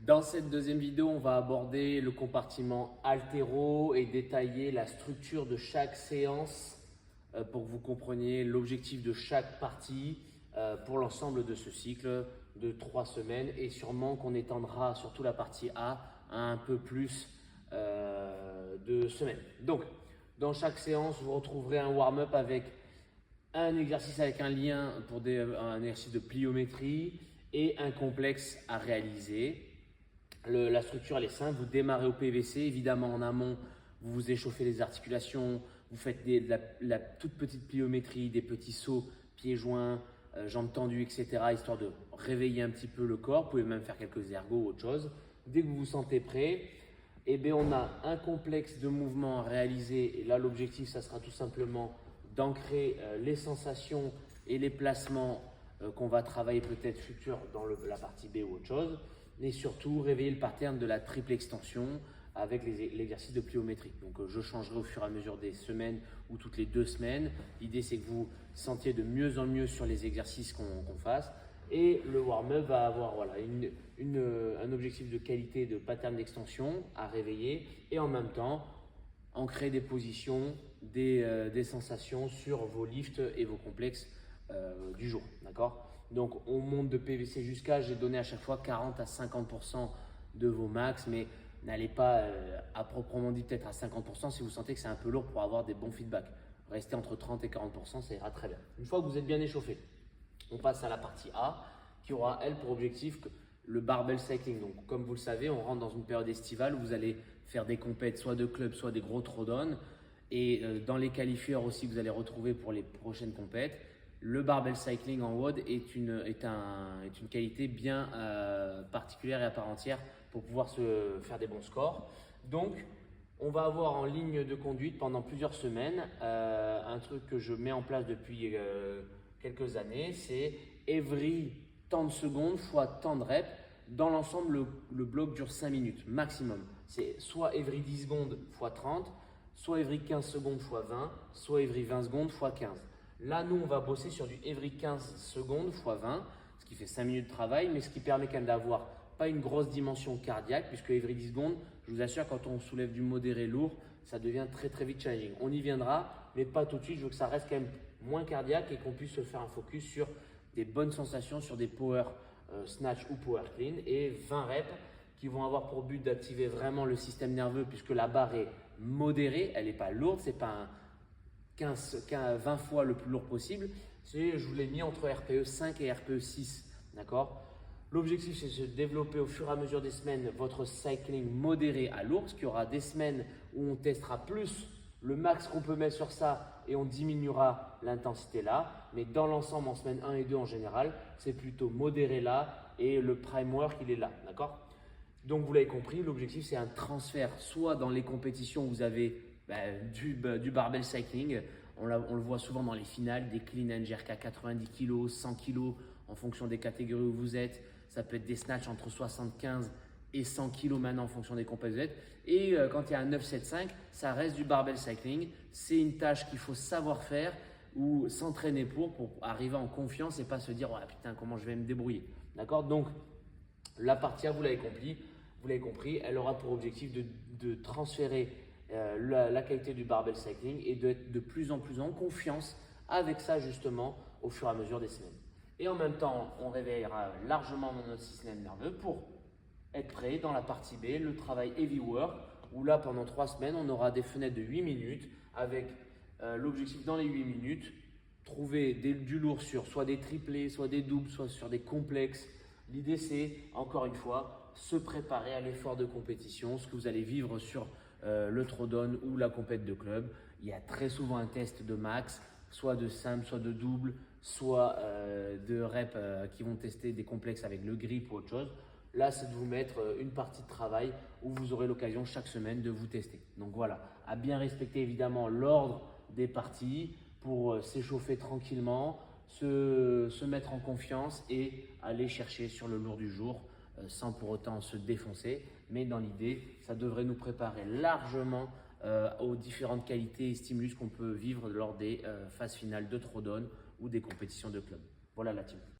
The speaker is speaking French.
Dans cette deuxième vidéo, on va aborder le compartiment haltéro et détailler la structure de chaque séance pour que vous compreniez l'objectif de chaque partie pour l'ensemble de ce cycle de 3 semaines et sûrement qu'on étendra surtout la partie A à un peu plus de semaines. Donc, dans chaque séance, vous retrouverez un warm-up avec un exercice avec un lien pour un exercice de pliométrie et un complexe à réaliser. La structure elle est simple, vous démarrez au PVC, évidemment en amont, vous vous échauffez les articulations, vous faites la toute petite pliométrie, des petits sauts, pieds joints, jambes tendues, etc. histoire de réveiller un petit peu le corps. Vous pouvez même faire quelques ergos ou autre chose. Dès que vous vous sentez prêt, eh bien, on a un complexe de mouvements à réaliser et là l'objectif ça sera tout simplement d'ancrer les sensations et les placements qu'on va travailler peut-être futur dans la partie B ou autre chose. Et surtout réveiller le pattern de la triple extension avec l'exercice de pliométrie. Donc je changerai au fur et à mesure des semaines ou toutes les 2 semaines. L'idée c'est que vous sentiez de mieux en mieux sur les exercices qu'on fasse. Et le warm-up va avoir un objectif de qualité de pattern d'extension à réveiller et en même temps ancrer des positions, des sensations sur vos lifts et vos complexes du jour. D'accord ? Donc on monte de PVC jusqu'à, j'ai donné à chaque fois 40 à 50% de vos max, mais n'allez pas à proprement dit peut-être à 50% si vous sentez que c'est un peu lourd pour avoir des bons feedbacks. Restez entre 30 et 40%, ça ira très bien. Une fois que vous êtes bien échauffé, on passe à la partie A qui aura elle pour objectif le barbell cycling. Donc comme vous le savez, on rentre dans une période estivale où vous allez faire des compètes soit de club, soit des gros throwdowns. Et dans les qualifieurs aussi que vous allez retrouver pour les prochaines compètes, le barbell cycling en WOD est une qualité bien particulière et à part entière pour pouvoir se faire des bons scores. Donc, on va avoir en ligne de conduite pendant plusieurs semaines un truc que je mets en place depuis quelques années, c'est every temps de secondes fois temps de reps. Dans l'ensemble, le bloc dure 5 minutes maximum. C'est soit every 10 secondes fois 30, soit every 15 secondes fois 20, soit every 20 secondes fois 15. Là, nous, on va bosser sur du every 15 secondes x 20, ce qui fait 5 minutes de travail, mais ce qui permet quand même d'avoir pas une grosse dimension cardiaque, puisque every 10 secondes, je vous assure, quand on soulève du modéré lourd, ça devient très très vite challenging. On y viendra, mais pas tout de suite. Je veux que ça reste quand même moins cardiaque et qu'on puisse se faire un focus sur des bonnes sensations, sur des power snatch ou power clean et 20 reps qui vont avoir pour but d'activer vraiment le système nerveux, puisque la barre est modérée, elle n'est pas lourde, c'est pas un 20 fois le plus lourd possible. Je vous l'ai mis entre RPE 5 et RPE 6. D'accord ? L'objectif, c'est de se développer au fur et à mesure des semaines votre cycling modéré à lourd, parce qu'il y aura des semaines où on testera plus le max qu'on peut mettre sur ça et on diminuera l'intensité là. Mais dans l'ensemble, en semaine 1 et 2 en général, c'est plutôt modéré là et le prime work, il est là. D'accord ? Donc, vous l'avez compris, l'objectif, c'est un transfert soit dans les compétitions où vous avez du barbell cycling. On le voit souvent dans les finales, des clean and jerk à 90 kg, 100 kg en fonction des catégories où vous êtes. Ça peut être des snatchs entre 75 et 100 kg maintenant en fonction des compétitions où vous êtes. Et quand il y a un 975, ça reste du barbell cycling. C'est une tâche qu'il faut savoir faire ou s'entraîner pour arriver en confiance et pas se dire « Oh putain, comment je vais me débrouiller ». D'accord ? Donc, la partie A, vous l'avez compris, elle aura pour objectif de transférer la qualité du barbell cycling et d'être de plus en plus en confiance avec ça justement au fur et à mesure des semaines. Et en même temps, on réveillera largement notre système nerveux pour être prêt dans la partie B, le travail heavy work, où là pendant 3 semaines, on aura des fenêtres de 8 minutes avec l'objectif dans les 8 minutes, trouver du lourd sur soit des triplés, soit des doubles, soit sur des complexes. L'idée c'est, encore une fois, se préparer à l'effort de compétition, ce que vous allez vivre sur le throwdown ou la compète de club. Il y a très souvent un test de max, soit de simple, soit de double, soit de reps qui vont tester des complexes avec le grip ou autre chose. Là, c'est de vous mettre une partie de travail où vous aurez l'occasion chaque semaine de vous tester. Donc voilà, à bien respecter évidemment l'ordre des parties pour s'échauffer tranquillement, se mettre en confiance et aller chercher sur le lourd du jour sans pour autant se défoncer. Mais dans l'idée, ça devrait nous préparer largement aux différentes qualités et stimulus qu'on peut vivre lors des phases finales de throwdown ou des compétitions de club. Voilà la team.